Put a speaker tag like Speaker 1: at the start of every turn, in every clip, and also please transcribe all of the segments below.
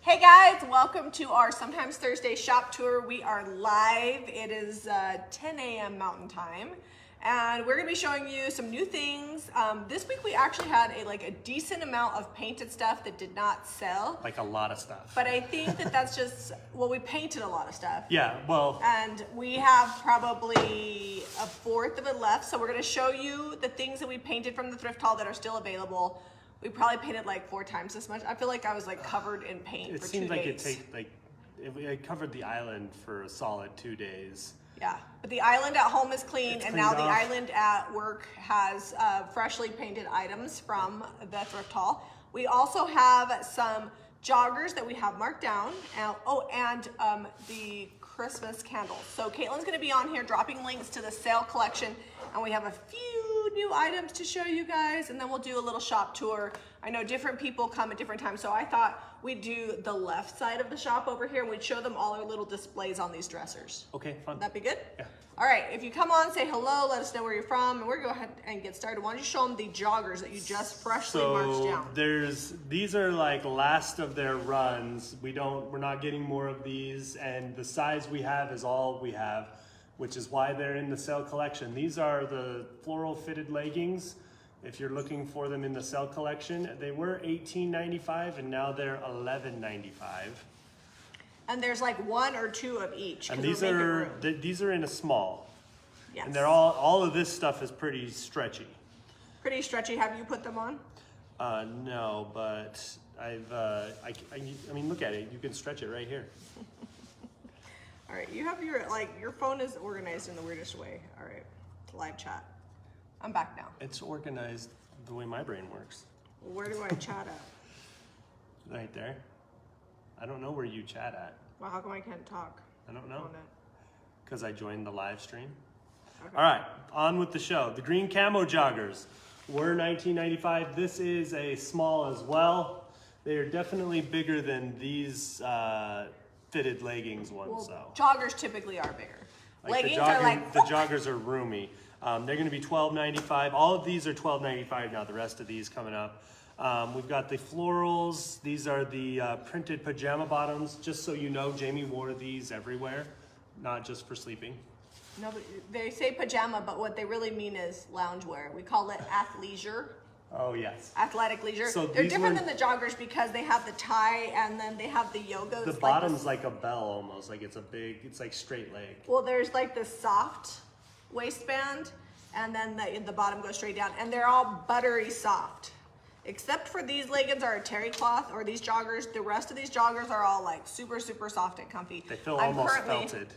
Speaker 1: Hey guys, welcome to our Sometimes Thursday shop tour. We are live. It is 10 a.m. Mountain Time, and we're gonna be showing you some new things. This week we actually had a decent amount of painted stuff that did not sell.
Speaker 2: Like a lot of stuff.
Speaker 1: But I think that's just, well, we painted a lot of stuff.
Speaker 2: Yeah, well.
Speaker 1: And we have probably a fourth of it left, so we're gonna show you the things that we painted from the thrift haul that are still available. We probably painted like 4 times as much. I feel like I was covered in paint for 2 days.
Speaker 2: It seemed like it covered the island for a solid 2 days.
Speaker 1: Yeah, but the island at home is clean, and now the
Speaker 2: off.
Speaker 1: island at work has freshly painted items from the thrift haul. We also have some joggers that we have marked down. And the Christmas candles. So Caitlin's gonna be on here dropping links to the sale collection, and we have a few new items to show you guys, and then we'll do a little shop tour. I know different people come at different times, so I thought we'd do the left side of the shop over here, and we'd show them all our little displays on these dressers.
Speaker 2: Okay, fun.
Speaker 1: Would that be good?
Speaker 2: Yeah.
Speaker 1: All right, if you come on, say hello, let us know where you're from, and we're gonna go ahead and get started. Why don't you show them the joggers that you just freshly marched down?
Speaker 2: These are like last of their runs. We're not getting more of these, and the size we have is all we have, which is why they're in the sale collection. These are the floral fitted leggings. If you're looking for them in the sale collection, they were $18.95 and now they're $11.95.
Speaker 1: And there's like 1 or 2 of each.
Speaker 2: And these are in a small.
Speaker 1: Yes.
Speaker 2: And they're all of this stuff is pretty stretchy.
Speaker 1: Pretty stretchy. Have you put them on?
Speaker 2: No, but I mean, look at it. You can stretch it right here.
Speaker 1: All right, you have your phone is organized in the weirdest way. All right, live chat. I'm back now.
Speaker 2: It's organized the way my brain works.
Speaker 1: Where do I chat at?
Speaker 2: Right there. I don't know where you chat at.
Speaker 1: Well, how come I can't talk?
Speaker 2: I don't know.
Speaker 1: On it?
Speaker 2: Because I joined the live stream.
Speaker 1: Okay.
Speaker 2: All right, on with the show. The green camo joggers were $19.95. This is a small as well. They are definitely bigger than these fitted leggings ones.
Speaker 1: Well, joggers typically are bigger. Leggings are like...
Speaker 2: The joggers are roomy. They're going to be $12.95. All of these are $12.95 now. The rest of these coming up. We've got the florals. These are the printed pajama bottoms. Just so you know, Jamie wore these everywhere, not just for sleeping.
Speaker 1: No, but they say pajama, but what they really mean is loungewear. We call it athleisure.
Speaker 2: Oh, yes.
Speaker 1: Athletic leisure.
Speaker 2: So
Speaker 1: they're different than the joggers because they have the tie and then they have the yoga.
Speaker 2: The bottom's like a bell almost. Like it's like straight leg.
Speaker 1: Well, there's like the soft waistband, and then the bottom goes straight down, and they're all buttery soft. Except for these leggings are a terry cloth, or these joggers. The rest of these joggers are all like super, super soft and comfy.
Speaker 2: They feel almost felted.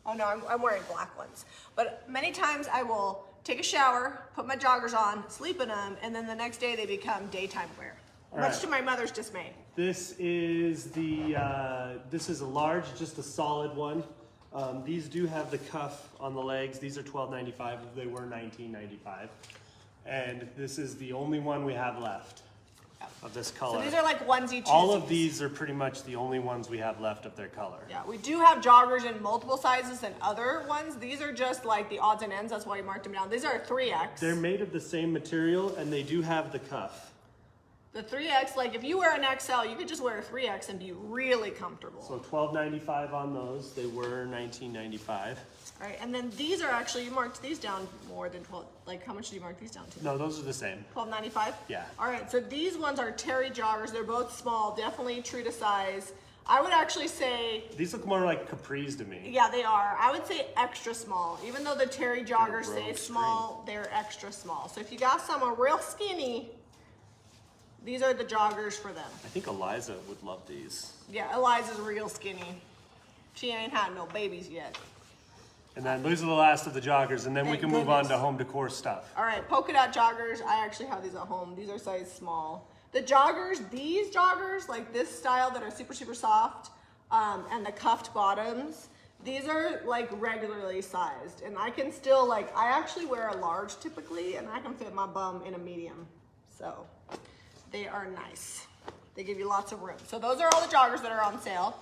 Speaker 1: Oh no, I'm wearing black ones. But many times I will take a shower, put my joggers on, sleep in them, and then the next day they become daytime wear. Much to my mother's dismay.
Speaker 2: This is this is a large, just a solid one. These do have the cuff on the legs. These are $12.95. They were $19.95. And this is the only one we have left of this color.
Speaker 1: So these are like onesie, twosies.
Speaker 2: All of these are pretty much the only ones we have left of their color.
Speaker 1: Yeah, we do have joggers in multiple sizes than other ones. These are just like the odds and ends. That's why we marked them down. These are a 3X.
Speaker 2: They're made of the same material, and they do have the cuff.
Speaker 1: The 3X, like if you wear an XL, you could just wear a 3X and be really comfortable.
Speaker 2: So $12.95 on those. They were $19.95.
Speaker 1: All right, and then these are actually, you marked these down more than 12, like how much did you mark these down to?
Speaker 2: No, those are the same.
Speaker 1: $12.95?
Speaker 2: Yeah.
Speaker 1: All right, so these ones are terry joggers. They're both small, definitely true to size. I would actually say...
Speaker 2: These look more like capris to me.
Speaker 1: Yeah, they are. I would say extra small. Even though the terry joggers say small, they're extra small. So if you got someone real skinny, these are the joggers for them.
Speaker 2: I think Eliza would love these.
Speaker 1: Yeah, Eliza's real skinny. She ain't had no babies yet.
Speaker 2: And then these are the last of the joggers, and then we
Speaker 1: Thank
Speaker 2: can move on
Speaker 1: goodness.
Speaker 2: to home decor stuff.
Speaker 1: All right, polka dot joggers. I actually have these at home. These are size small. The joggers, these joggers, like this style that are super, super soft, and the cuffed bottoms, these are like regularly sized. And I can still I actually wear a large typically, and I can fit my bum in a medium. So they are nice. They give you lots of room. So those are all the joggers that are on sale.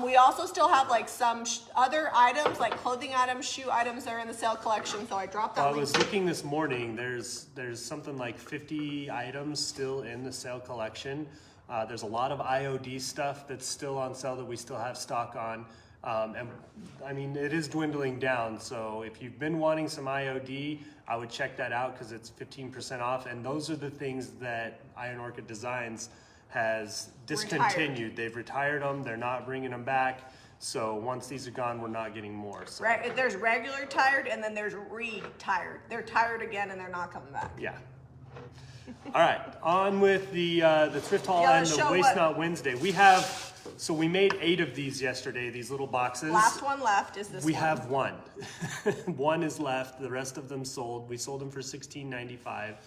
Speaker 1: We also still have like some other items, like clothing items, shoe items that are in the sale collection. So I dropped that link.
Speaker 2: I was looking this morning. There's something like 50 items still in the sale collection. There's a lot of IOD stuff that's still on sale that we still have stock on. And I mean, it is dwindling down. So if you've been wanting some IOD, I would check that out because it's 15% off. And those are the things that Iron Orchid Designs has discontinued. They've retired them. They're not bringing them back. So once these are gone, we're not getting more. So.
Speaker 1: There's regular tired and then there's retired. They're tired again and they're not coming back.
Speaker 2: Yeah. All right, on with the thrift haul and the Waste Not Wednesday. So we made 8 of these yesterday, these little boxes.
Speaker 1: Last one left is this one.
Speaker 2: We have one. One is left, the rest of them sold. We sold them for $16.95.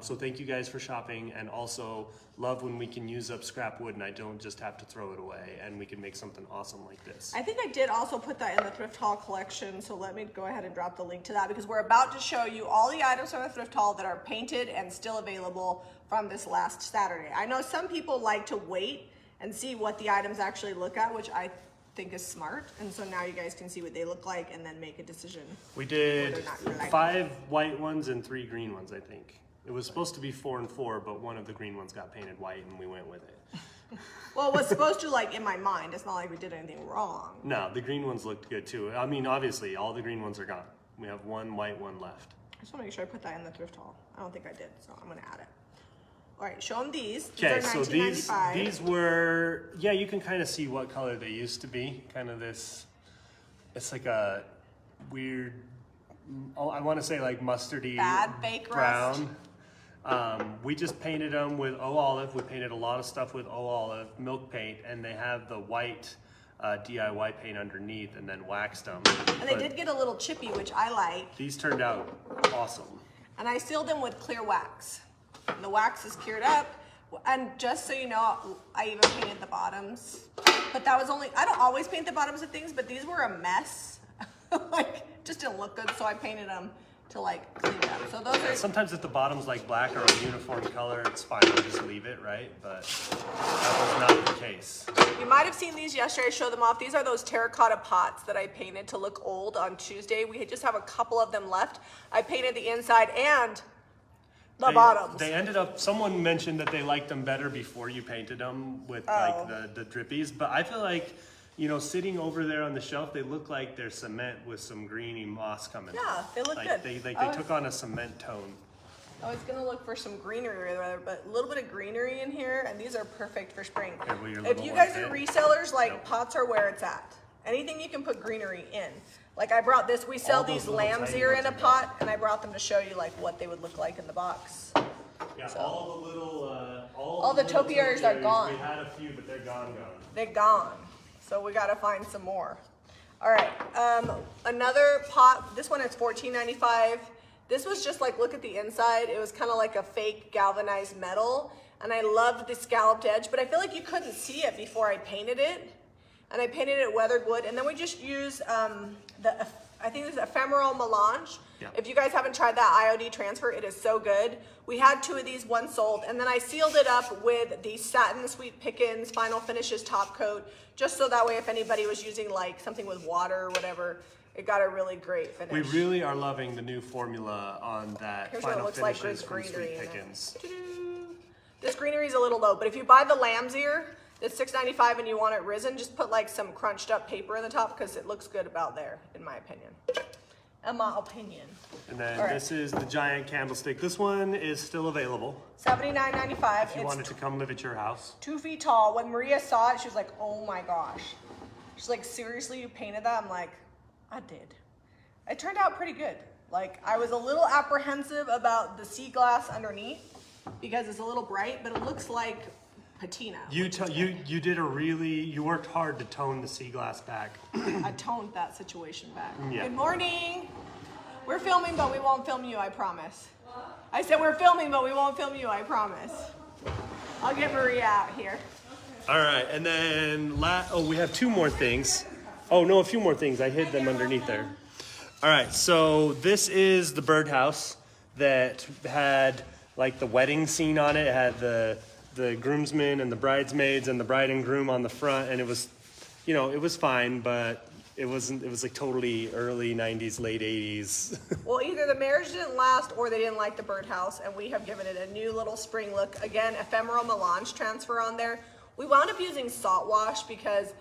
Speaker 2: So thank you guys for shopping, and also love when we can use up scrap wood and I don't just have to throw it away and we can make something awesome like this.
Speaker 1: I think I did also put that in the thrift haul collection, so let me go ahead and drop the link to that because we're about to show you all the items from the thrift haul that are painted and still available from this last Saturday. I know some people like to wait and see what the items actually look at, which I think is smart, and so now you guys can see what they look like and then make a decision.
Speaker 2: We did 5 white ones and 3 green ones, I think. It was supposed to be 4 and 4, but one of the green ones got painted white and we went with it.
Speaker 1: Well, it was supposed to, like, in my mind. It's not like we did anything wrong.
Speaker 2: No, the green ones looked good too. I mean, obviously, all the green ones are gone. We have one white one left.
Speaker 1: I just want to make sure I put that in the thrift haul. I don't think I did, so I'm going to add it. All right, show them these.
Speaker 2: Okay, so these were, yeah, you can kind of see what color they used to be. Kind of this, it's like a weird, I want to say like mustardy
Speaker 1: bad fake
Speaker 2: brown.
Speaker 1: Rust.
Speaker 2: We just painted them with O-Olive. We painted a lot of stuff with O-Olive milk paint, and they have the white DIY paint underneath, and then waxed them.
Speaker 1: And they did get a little chippy, which I like.
Speaker 2: These turned out awesome.
Speaker 1: And I sealed them with clear wax. And the wax is cured up. And just so you know, I even painted the bottoms. But that was only, I don't always paint the bottoms of things, but these were a mess. Like, just didn't look good, so I painted them to like clean it up. So those are...
Speaker 2: Sometimes if the bottom's like black or a uniform color, it's fine, you just leave it, right? But that was not the case.
Speaker 1: You might have seen these yesterday, I showed them off. These are those terracotta pots that I painted to look old on Tuesday. We just have a couple of them left. I painted the inside and the bottoms.
Speaker 2: They ended up, someone mentioned that they liked them better before you painted them with like the drippies, but I feel like, you know, sitting over there on the shelf, they look like they're cement with some greeny moss coming.
Speaker 1: Yeah, they look
Speaker 2: like
Speaker 1: good.
Speaker 2: They took on a cement tone.
Speaker 1: I was gonna look for some greenery rather, but a little bit of greenery in here, and these are perfect for spring. If you guys are resellers, like pots are where it's at. Anything you can put greenery in. Like I brought this, we sell these lamb's ear in a pot, and I brought them to show you like what they would look like in the box.
Speaker 2: Yeah, so, all the little,
Speaker 1: all the topiaries are gone.
Speaker 2: We had a few, but they're gone.
Speaker 1: They're gone. So we gotta find some more. All right, another pot, this one is $14.95. This was just like, look at the inside. It was kind of like a fake galvanized metal. And I loved the scalloped edge, but I feel like you couldn't see it before I painted it. And I painted it weathered wood. And then we just used I think this is ephemeral melange.
Speaker 2: Yeah.
Speaker 1: If you guys haven't tried that IOD transfer, it is so good. We had 2 of these, 1 sold, and then I sealed it up with the satin sweet pickins final finishes top coat, just so that way if anybody was using like something with water or whatever, it got a really great finish.
Speaker 2: We really are loving the new formula on that.
Speaker 1: Here's
Speaker 2: final
Speaker 1: what it looks like with
Speaker 2: from
Speaker 1: greenery
Speaker 2: Sweet Pickins.
Speaker 1: This greenery is a little low, but if you buy the lamb's ear, it's $6.95 and you want it risen, just put like some crunched up paper in the top because it looks good about there, in my opinion. In my opinion.
Speaker 2: And then this is the giant candlestick. This one is still available.
Speaker 1: $79.95.
Speaker 2: If you wanted to come live at your house.
Speaker 1: 2 feet tall. When Maria saw it, she was like, oh my gosh. She's like, seriously, you painted that? I'm like, I did. It turned out pretty good. Like, I was a little apprehensive about the sea glass underneath because it's a little bright, but it looks like patina.
Speaker 2: You worked hard to tone the sea glass back.
Speaker 1: I toned that situation back.
Speaker 2: Yeah.
Speaker 1: Good morning. We're filming, but we won't film you, I promise. I said we're filming, but we won't film you, I promise. I'll get Maria out here.
Speaker 2: All right, and then we have 2 more things. Oh no, a few more things. I hid them underneath there. All right, so this is the birdhouse that had like the wedding scene on it. It had the groomsmen and the bridesmaids and the bride and groom on the front, and it was, you know, it was fine, but it was like totally early 90s, late 80s.
Speaker 1: Well, either the marriage didn't last or they didn't like the birdhouse, and we have given it a new little spring look. Again, ephemeral melange transfer on there. We wound up using salt wash because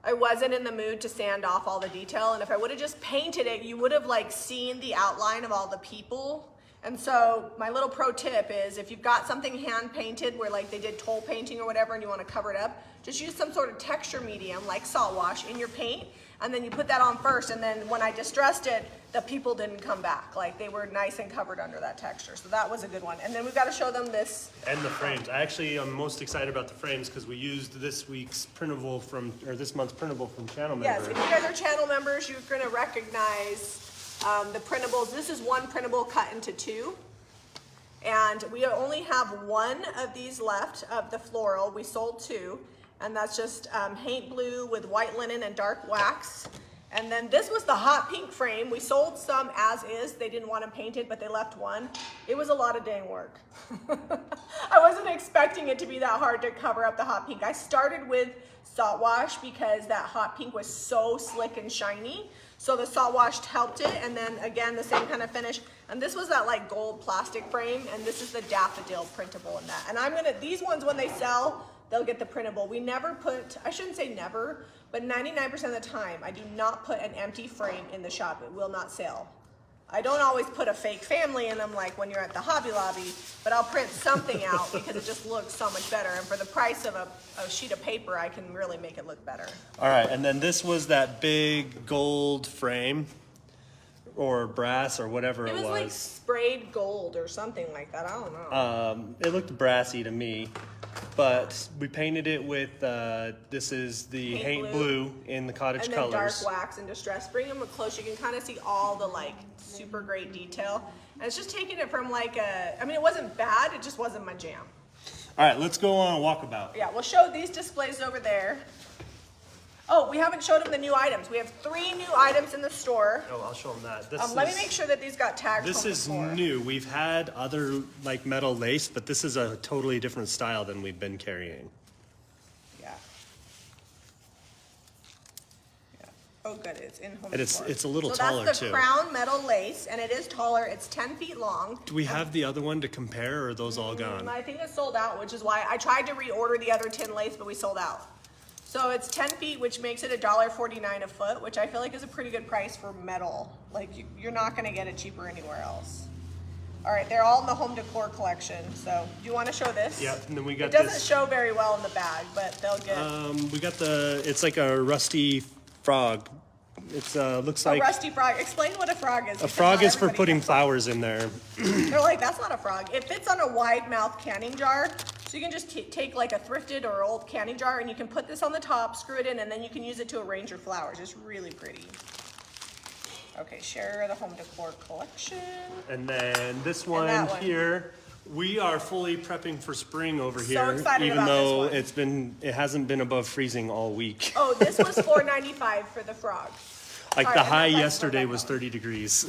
Speaker 1: I wasn't in the mood to sand off all the detail, and if I would have just painted it, you would have like seen the outline of all the people. And so my little pro tip is if you've got something hand painted where like they did toll painting or whatever and you want to cover it up, just use some sort of texture medium like salt wash in your paint, and then you put that on first, and then when I distressed it, the people didn't come back. Like they were nice and covered under that texture. So that was a good one. And then we've got to show them this.
Speaker 2: And the frames. I actually am most excited about the frames because we used this week's printable this month's printable from channel members.
Speaker 1: Yes, if you guys are channel members, you're going to recognize the printables. This is one printable cut into two. And we only have one of these left of the floral. We sold two. And that's just haint blue with white linen and dark wax. And then this was the hot pink frame. We sold some as is. They didn't want them painted, but they left one. It was a lot of dang work. I wasn't expecting it to be that hard to cover up the hot pink. I started with salt wash because that hot pink was so slick and shiny. So the salt wash helped it. And then again, the same kind of finish. And this was that like gold plastic frame. And this is the daffodil printable in that. And these ones when they sell, they'll get the printable. We never put, I shouldn't say never, but 99% of the time, I do not put an empty frame in the shop. It will not sell. I don't always put a fake family in them like when you're at the Hobby Lobby, but I'll print something out because it just looks so much better. And for the price of a sheet of paper, I can really make it look better.
Speaker 2: All right, and then this was that big gold frame or brass or whatever it was.
Speaker 1: It was like sprayed gold or something like that. I don't know.
Speaker 2: It looked brassy to me, but we painted it with, this is the haint blue in the cottage
Speaker 1: and then
Speaker 2: colors.
Speaker 1: dark wax and distress. Bring them up close. You can kind of see all the like super great detail. And it's just taking it from like I mean, it wasn't bad. It just wasn't my jam.
Speaker 2: All right, let's go on a walkabout.
Speaker 1: Yeah, we'll show these displays over there. Oh, we haven't showed them the new items. We have 3 new items in the store.
Speaker 2: Oh, I'll show them that.
Speaker 1: Let me make sure that these got tagged.
Speaker 2: This is new. We've had other like metal lace, but this is a totally different style than we've been carrying.
Speaker 1: Yeah. Yeah. Oh, good. It's in home.
Speaker 2: And
Speaker 1: decor.
Speaker 2: it's a little
Speaker 1: so
Speaker 2: taller
Speaker 1: that's the
Speaker 2: too.
Speaker 1: crown metal lace, and it is taller. It's 10 feet long.
Speaker 2: Do we have the other one to compare, or are those all gone?
Speaker 1: I think it's sold out, which is why I tried to reorder the other 10 lace, but we sold out. So it's 10 feet, which makes it $1.49 a foot, which I feel like is a pretty good price for metal. Like you're not going to get it cheaper anywhere else. All right, they're all in the home decor collection. So do you want to show this?
Speaker 2: Yeah, and then we got
Speaker 1: this. It doesn't show very well in the bag, but they'll get.
Speaker 2: We got it's like a rusty frog. It's looks like
Speaker 1: a rusty frog. Explain what a frog is.
Speaker 2: A frog is for putting flowers in there.
Speaker 1: They're like, that's not a frog. It fits on a wide mouth canning jar. So you can just take like a thrifted or old canning jar and you can put this on the top, screw it in, and then you can use it to arrange your flowers. It's really pretty. Okay, share the home decor collection.
Speaker 2: And then this one here, we are fully prepping for spring over here.
Speaker 1: So excited
Speaker 2: even
Speaker 1: about
Speaker 2: though
Speaker 1: this one.
Speaker 2: it hasn't been above freezing all week.
Speaker 1: Oh, this was $4.95 for the frog.
Speaker 2: Like the high yesterday was 30 degrees.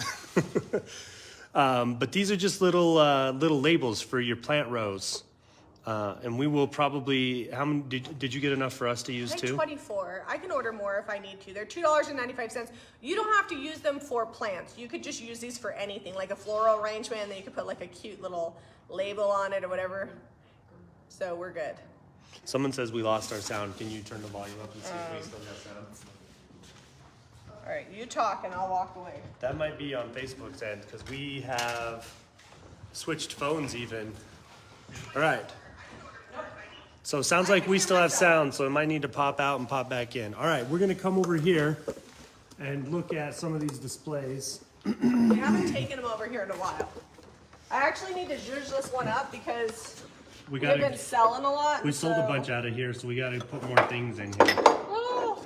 Speaker 2: But these are just little labels for your plant rows. And we will probably, how many, did you get enough for us to use too?
Speaker 1: 24. I can order more if I need to. They're $2.95. You don't have to use them for plants. You could just use these for anything, like a floral arrangement, and then you could put like a cute little label on it or whatever. So we're good.
Speaker 2: Someone says we lost our sound. Can you turn the volume up and see if we still got sound?
Speaker 1: All right, you talk and I'll walk away.
Speaker 2: That might be on Facebook's end because we have switched phones even. All right. So it sounds like we still have sound, so it might need to pop out and pop back in. All right, we're gonna come over here and look at some of these displays.
Speaker 1: We haven't taken them over here in a while. I actually need to zhuzh this one up because we've been selling a lot.
Speaker 2: We sold a bunch out of here, so we gotta put more things in here.
Speaker 1: Oh.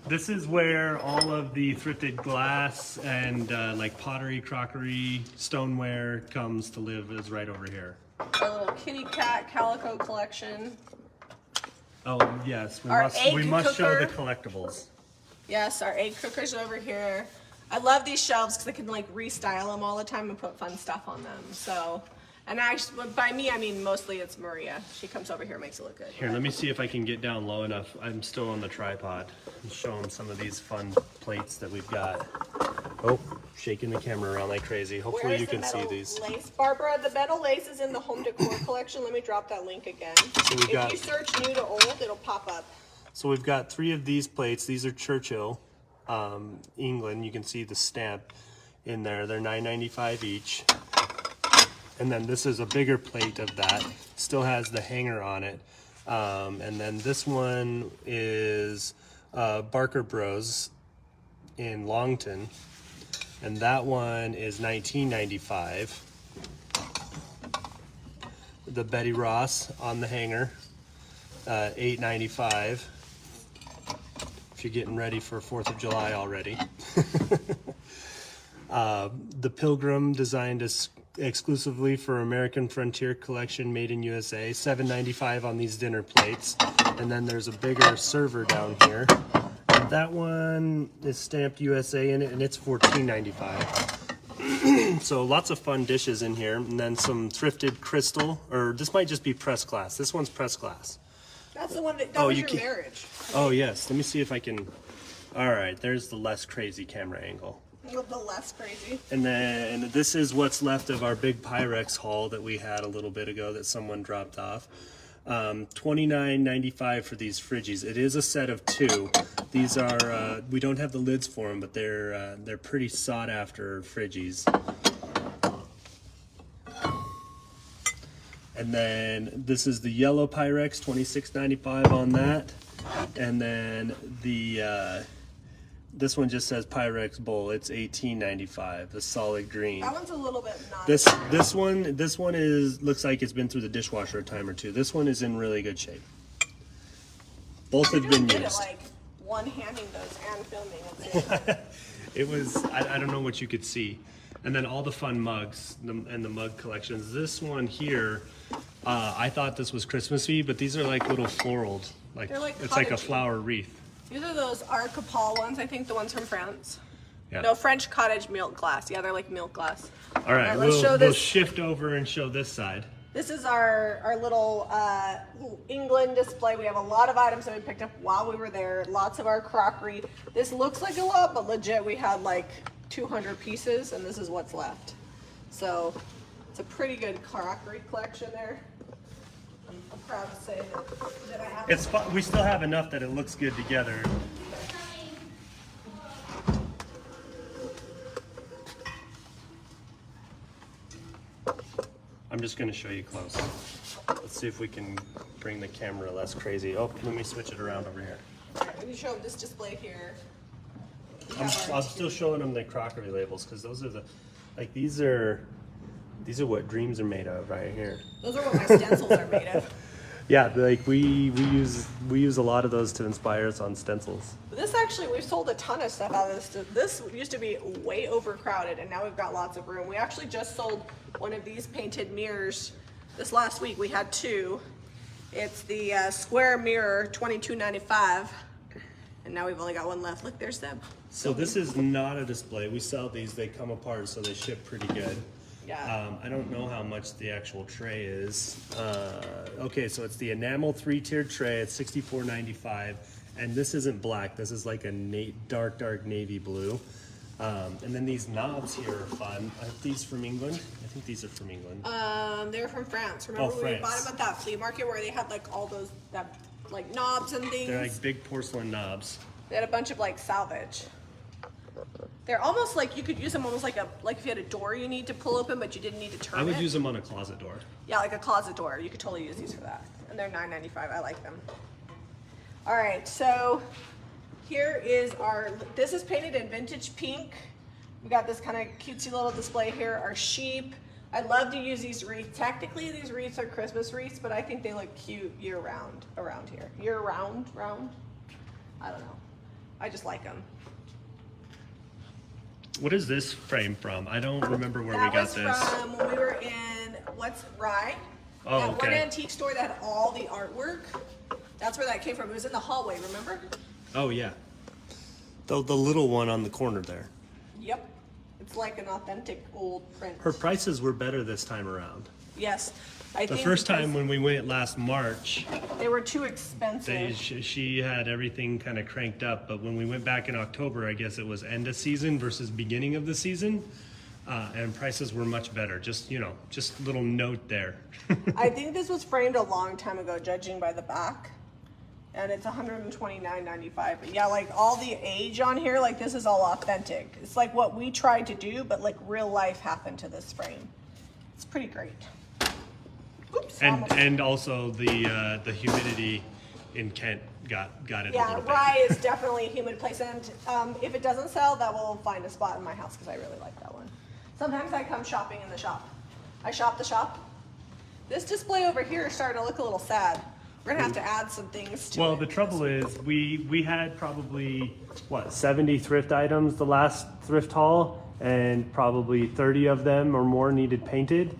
Speaker 2: This is where all of the thrifted glass and like pottery, crockery, stoneware comes to live, is right over here.
Speaker 1: Our little kitty cat calico collection.
Speaker 2: Oh yes, we
Speaker 1: egg
Speaker 2: must show the
Speaker 1: cooker.
Speaker 2: collectibles.
Speaker 1: Yes, our egg cooker's over here. I love these shelves because I can like restyle them all the time and put fun stuff on them. So, And actually, by me, I mean mostly it's Maria. She comes over here and makes it look good.
Speaker 2: Here, let me see if I can get down low enough. I'm still on the tripod and show them some of these fun plates that we've got. Oh, shaking the camera around like crazy. Hopefully you can see these.
Speaker 1: Lace, Barbara, the metal lace is in the home decor collection. Let me drop that link again.
Speaker 2: So we've got,
Speaker 1: if you search new to old, it'll pop up.
Speaker 2: So we've got 3 of these plates. These are Churchill, England. You can see the stamp in there. They're $9.95 each. And then this is a bigger plate of that. Still has the hanger on it. And then this one is Barker Bros in Longton. And that one is $19.95. The Betty Ross on the hanger, $8.95. If you're getting ready for 4th of July already. The Pilgrim, designed exclusively for American Frontier Collection, made in USA, $7.95 on these dinner plates. And then there's a bigger server down here. That one is stamped USA in it, and it's $14.95. So lots of fun dishes in here. And then some thrifted crystal, or this might just be press glass. This one's press glass.
Speaker 1: That's the one that was your marriage.
Speaker 2: Oh, yes. Let me see if I can. All right, there's the less crazy camera angle.
Speaker 1: The less crazy.
Speaker 2: And then this is what's left of our big Pyrex haul that we had a little bit ago that someone dropped off. $29.95 for these Friggies. It is a set of 2. These are we don't have the lids for them, but they're pretty sought after Friggies. And then this is the yellow Pyrex, $26.95 on that. And then the this one just says Pyrex bowl. It's $18.95. The solid green.
Speaker 1: That one's a little bit not.
Speaker 2: This one is looks like it's been through the dishwasher a time or two. This one is in really good shape. Both have been used.
Speaker 1: Like one-handing those and filming.
Speaker 2: It was I don't know what you could see. And then all the fun mugs and the mug collections. This one here, I thought this was Christmassy, but these are like little floral, like it's like a flower wreath.
Speaker 1: These are those Arcapal ones, I think, the ones from France.
Speaker 2: Yeah.
Speaker 1: No, French cottage milk glass. Yeah, they're like milk glass.
Speaker 2: All right, we'll shift over and show this side.
Speaker 1: This is our little England display. We have a lot of items that we picked up while we were there. Lots of our crockery. This looks like a lot, but legit, we had like 200 pieces, and this is what's left. So it's a pretty good crockery collection there. I'm proud to say that I have.
Speaker 2: We still have enough that it looks good together. I'm just going to show you close. Let's see if we can bring the camera less crazy. Oh, let me switch it around over here.
Speaker 1: Let me show them this display here.
Speaker 2: I'm still showing them the crockery labels because those are these are what dreams are made of right here.
Speaker 1: Those are what my stencils are made of.
Speaker 2: Yeah, like we use a lot of those to inspire us on stencils.
Speaker 1: This actually, we've sold a ton of stuff out of this. This used to be way overcrowded, and now we've got lots of room. We actually just sold one of these painted mirrors this last week. We had 2. It's the square mirror, $22.95, and now we've only got 1 left. Look, there's them.
Speaker 2: So this is not a display. We sell these. They come apart, so they ship pretty good.
Speaker 1: Yeah.
Speaker 2: I don't know how much the actual tray is. Okay, so it's the enamel 3-tiered tray. It's $64.95, and this isn't black. This is like a dark navy blue. And then these knobs here are fun. Are these from England? I think these are from England.
Speaker 1: They're from France. Remember when we bought them at that flea market where they had like all those like knobs and things?
Speaker 2: They're like big porcelain knobs.
Speaker 1: They had a bunch of like salvage. They're almost like you could use them almost like if you had a door you need to pull open, but you didn't need to turn it.
Speaker 2: I would use them on a closet door.
Speaker 1: Yeah, like a closet door. You could totally use these for that. And they're $9.95. I like them. All right, so here is this is painted in vintage pink. We got this kind of cutesy little display here. Our sheep. I love to use these wreaths. Technically, these wreaths are Christmas wreaths, but I think they look cute year-round around here. Year-round? I don't know. I just like them.
Speaker 2: What is this frame from? I don't remember where we got this.
Speaker 1: That was from when we were in, Rye?
Speaker 2: Oh,
Speaker 1: that
Speaker 2: okay.
Speaker 1: one antique store that had all the artwork. That's where that came from. It was in the hallway, remember?
Speaker 2: Oh, yeah. The little one on the corner there.
Speaker 1: Yep. It's like an authentic old print.
Speaker 2: Her prices were better this time around.
Speaker 1: Yes. I
Speaker 2: The
Speaker 1: think
Speaker 2: first time
Speaker 1: because
Speaker 2: when we went last March,
Speaker 1: they were too expensive.
Speaker 2: she had everything kind of cranked up, but when we went back in October, I guess it was end of season versus beginning of the season, and prices were much better. Just, you know, just a little note there.
Speaker 1: I think this was framed a long time ago, judging by the back. And it's $129.95. But yeah, like all the age on here, like this is all authentic. It's like what we tried to do, but like real life happened to this frame. It's pretty great. Oops.
Speaker 2: And also the humidity in Kent got it a
Speaker 1: Yeah,
Speaker 2: little bit.
Speaker 1: Rye is definitely a humid place, and if it doesn't sell, that will find a spot in my house because I really like that one. Sometimes I come shopping in the shop. I shop the shop. This display over here is starting to look a little sad. We're gonna have to add some things to it.
Speaker 2: Well, the trouble is we had probably, what, 70 thrift items the last thrift haul, and probably 30 of them or more needed painted.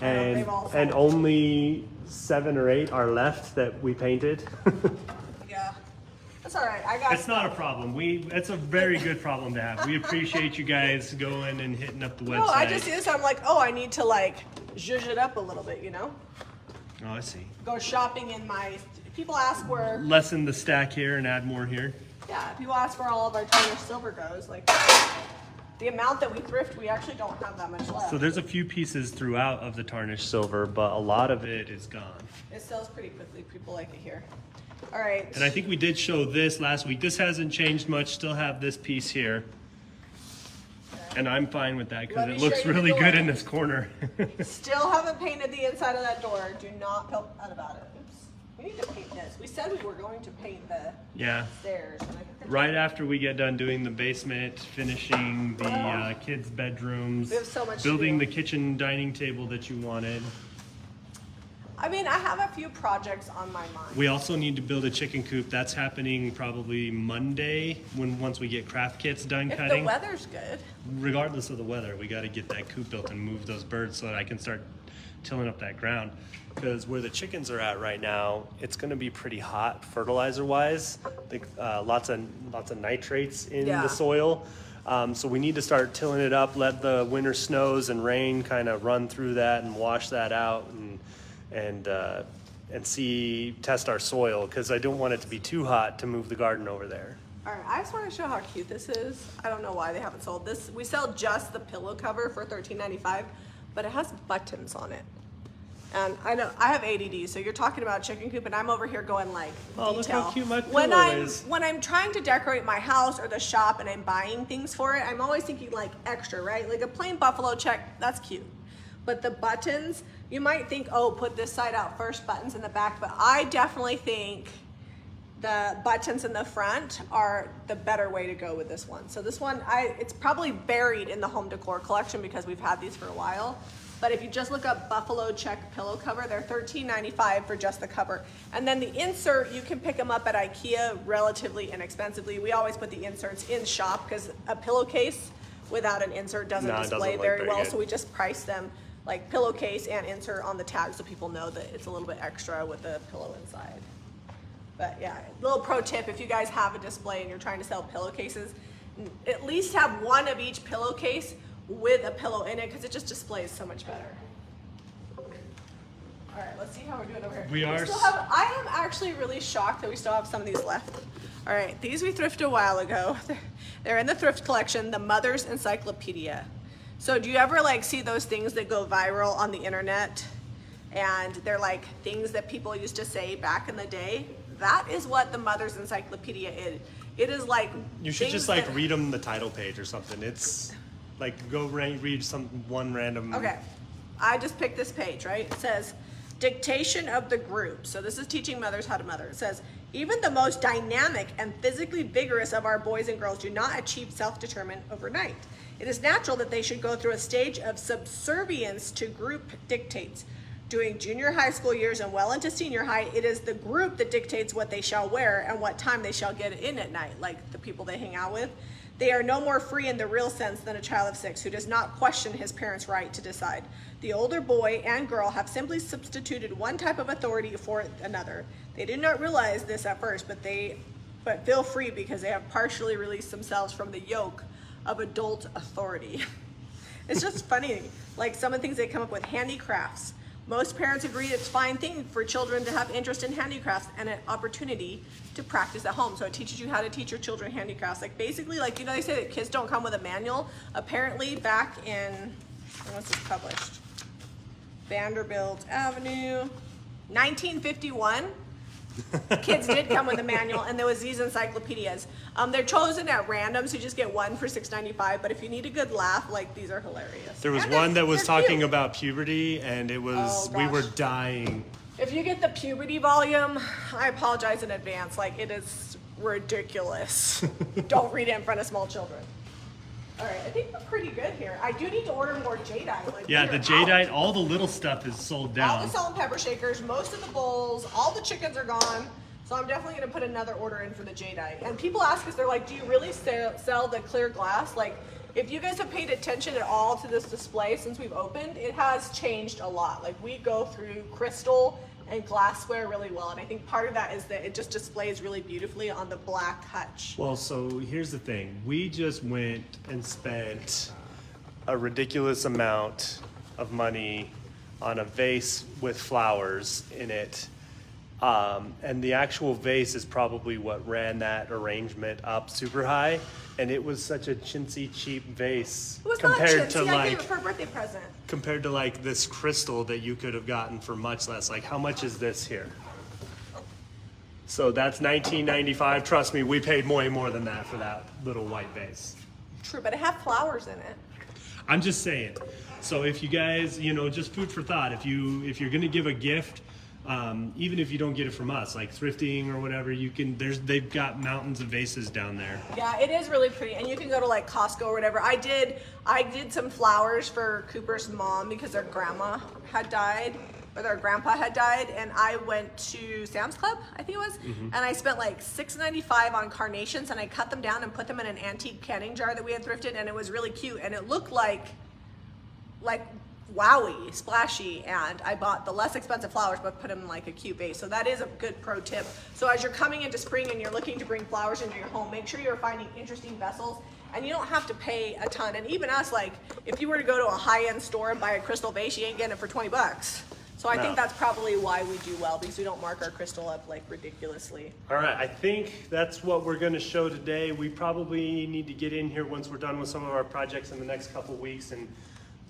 Speaker 2: And
Speaker 1: they've all sold.
Speaker 2: only 7 or 8 are left that we painted.
Speaker 1: Yeah, that's all right. I got.
Speaker 2: It's not a problem. It's a very good problem to have. We appreciate you guys going and hitting up the website.
Speaker 1: No, I just do this. I'm like, oh, I need to like zhuzh it up a little bit, you know?
Speaker 2: Oh, I see.
Speaker 1: Go shopping in my. People ask where.
Speaker 2: Lessen the stack here and add more here.
Speaker 1: Yeah, people ask where all of our tarnished silver goes. Like, the amount that we thrift, we actually don't have that much left.
Speaker 2: So there's a few pieces throughout of the tarnished silver, but a lot of it is gone.
Speaker 1: It sells pretty quickly. People like it here. All right.
Speaker 2: And I think we did show this last week. This hasn't changed much. Still have this piece here. And I'm fine with that because
Speaker 1: Let
Speaker 2: it
Speaker 1: me
Speaker 2: looks
Speaker 1: show you the
Speaker 2: really
Speaker 1: door.
Speaker 2: good in this corner.
Speaker 1: Still haven't painted the inside of that door. Do not feel bad about it. Oops. We need to paint this. We said we were going to paint the
Speaker 2: Yeah.
Speaker 1: stairs. And I think that's-
Speaker 2: Right after we get done doing the basement, finishing the kids' bedrooms,
Speaker 1: We have so much to
Speaker 2: building
Speaker 1: do.
Speaker 2: the kitchen dining table that you wanted.
Speaker 1: I mean, I have a few projects on my mind.
Speaker 2: We also need to build a chicken coop. That's happening probably Monday once we get craft kits done
Speaker 1: If the
Speaker 2: cutting.
Speaker 1: weather's good.
Speaker 2: Regardless of the weather, we got to get that coop built and move those birds so that I can start tilling up that ground. Because where the chickens are at right now, it's going to be pretty hot fertilizer-wise. Lots of nitrates in
Speaker 1: Yeah.
Speaker 2: the soil. So we need to start tilling it up, let the winter snows and rain kind of run through that and wash that out and test our soil, because I don't want it to be too hot to move the garden over there.
Speaker 1: All right, I just want to show how cute this is. I don't know why they haven't sold this. We sell just the pillow cover for $13.95, but it has buttons on it. And I know I have ADD, so you're talking about chicken coop, and I'm over here going like,
Speaker 2: Oh, look
Speaker 1: detail.
Speaker 2: how cute my
Speaker 1: when
Speaker 2: pillow
Speaker 1: I'm
Speaker 2: is.
Speaker 1: when I'm trying to decorate my house or the shop, and I'm buying things for it, I'm always thinking like extra, right? Like a plain buffalo check, that's cute. But the buttons, you might think, oh, put this side out first, buttons in the back, but I definitely think the buttons in the front are the better way to go with this one. So this one, it's probably buried in the home decor collection because we've had these for a while. But if you just look up buffalo check pillow cover, they're $13.95 for just the cover. And then the insert, you can pick them up at IKEA relatively inexpensively. We always put the inserts in shop because a pillowcase without an insert doesn't
Speaker 2: No, it
Speaker 1: display
Speaker 2: doesn't look
Speaker 1: very
Speaker 2: very
Speaker 1: well.
Speaker 2: good.
Speaker 1: So we just price them like pillowcase and insert on the tag so people know that it's a little bit extra with the pillow inside. But yeah, little pro tip, if you guys have a display and you're trying to sell pillowcases, at least have one of each pillowcase with a pillow in it because it just displays so much better. All right, let's see how we're doing over here.
Speaker 2: We are
Speaker 1: still have, I am actually really shocked that we still have some of these left. All right, these we thrifted a while ago. They're in the thrift collection, the Mother's Encyclopedia. So do you ever like see those things that go viral on the internet? And they're like things that people used to say back in the day? That is what the Mother's Encyclopedia is. It is like
Speaker 2: You should
Speaker 1: things
Speaker 2: just like
Speaker 1: that-
Speaker 2: read them the title page or something. It's like go read one random.
Speaker 1: Okay, I just picked this page, right? It says, dictation of the group. So this is teaching mothers how to mother. It says, even the most dynamic and physically vigorous of our boys and girls do not achieve self-determined overnight. It is natural that they should go through a stage of subservience to group dictates. During junior high school years and well into senior high, it is the group that dictates what they shall wear and what time they shall get in at night, like the people they hang out with. They are no more free in the real sense than a child of 6 who does not question his parents' right to decide. The older boy and girl have simply substituted one type of authority for another. They did not realize this at first, but feel free because they have partially released themselves from the yoke of adult authority. It's just funny, like some of the things they come up with, handicrafts. Most parents agree it's a fine thing for children to have interest in handicrafts and an opportunity to practice at home. So it teaches you how to teach your children handicrafts. Like basically, like, you know, they say that kids don't come with a manual. Apparently back in, when was this published? Vanderbilt Avenue, 1951. Kids did come with a manual, and there was these encyclopedias. They're chosen at random, so you just get one for $6.95. But if you need a good laugh, like, these are hilarious.
Speaker 2: There was
Speaker 1: And
Speaker 2: one that was
Speaker 1: they're
Speaker 2: talking
Speaker 1: cute.
Speaker 2: about puberty, and it was,
Speaker 1: Oh,
Speaker 2: we were
Speaker 1: gosh.
Speaker 2: dying.
Speaker 1: If you get the puberty volume, I apologize in advance. Like, it is ridiculous. Don't read it in front of small children. All right, I think we're pretty good here. I do need to order more jadeite. Like,
Speaker 2: Yeah,
Speaker 1: we
Speaker 2: the
Speaker 1: are out.
Speaker 2: jadeite, all the little stuff is sold
Speaker 1: All
Speaker 2: down.
Speaker 1: the salt and pepper shakers, most of the bowls, all the chickens are gone. So I'm definitely gonna put another order in for the jadeite. And people ask us, they're like, do you really sell the clear glass? Like, if you guys have paid attention at all to this display since we've opened, it has changed a lot. Like, we go through crystal and glassware really well. And I think part of that is that it just displays really beautifully on the black hutch.
Speaker 2: Well, so here's the thing. We just went and spent a ridiculous amount of money on a vase with flowers in it. And the actual vase is probably what ran that arrangement up super high. And it was such a chintzy, cheap vase
Speaker 1: It was not
Speaker 2: compared to
Speaker 1: chintzy. I gave
Speaker 2: like
Speaker 1: it for a birthday present.
Speaker 2: compared to like this crystal that you could have gotten for much less. Like, how much is this here? So that's $19.95. Trust me, we paid way more than that for that little white vase.
Speaker 1: True, but it had flowers in it.
Speaker 2: I'm just saying. So if you guys, you know, just food for thought. If you're gonna give a gift, even if you don't get it from us, like thrifting or whatever, you can. They've got mountains of vases down there.
Speaker 1: Yeah, it is really pretty, and you can go to like Costco or whatever. I did some flowers for Cooper's mom because their grandma had died, or their grandpa had died, and I went to Sam's Club, I think it was, and I spent like $6.95 on carnations, and I cut them down and put them in an antique canning jar that we had thrifted, and it was really cute, and it looked like wowie, splashy, and I bought the less expensive flowers but put them in like a cute vase. So that is a good pro tip. So as you're coming into spring and you're looking to bring flowers into your home, make sure you're finding interesting vessels, and you don't have to pay a ton. And even us, like, if you were to go to a high-end store and buy a crystal vase, you ain't getting it for 20 bucks. So I think that's probably why we do well, because we don't mark our crystal up like ridiculously.
Speaker 2: All right, I think that's what we're gonna show today. We probably need to get in here once we're done with some of our projects in the next couple weeks and,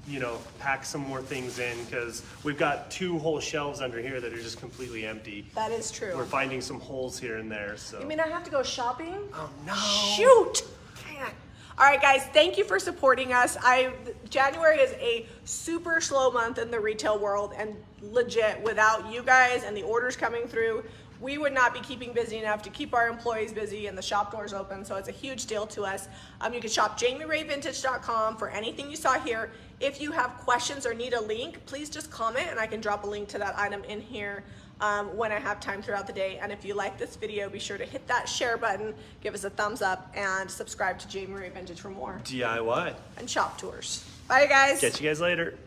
Speaker 2: you know, pack some more things in, because we've got 2 whole shelves under here that are just completely empty.
Speaker 1: That is true.
Speaker 2: We're finding some holes here and there, so.
Speaker 1: You mean I have to go shopping?
Speaker 2: Oh no.
Speaker 1: Shoot! Dang it. All right, guys, thank you for supporting us. January is a super slow month in the retail world, and legit, without you guys and the orders coming through, we would not be keeping busy enough to keep our employees busy and the shop doors open, so it's a huge deal to us. You can shop JamiRayVintage.com for anything you saw here. If you have questions or need a link, please just comment and I can drop a link to that item in here when I have time throughout the day. And if you like this video, be sure to hit that share button, give us a thumbs up, and subscribe to Jami Ray Vintage for more
Speaker 2: DIY.
Speaker 1: and shop tours. Bye, guys.
Speaker 2: Catch you guys later.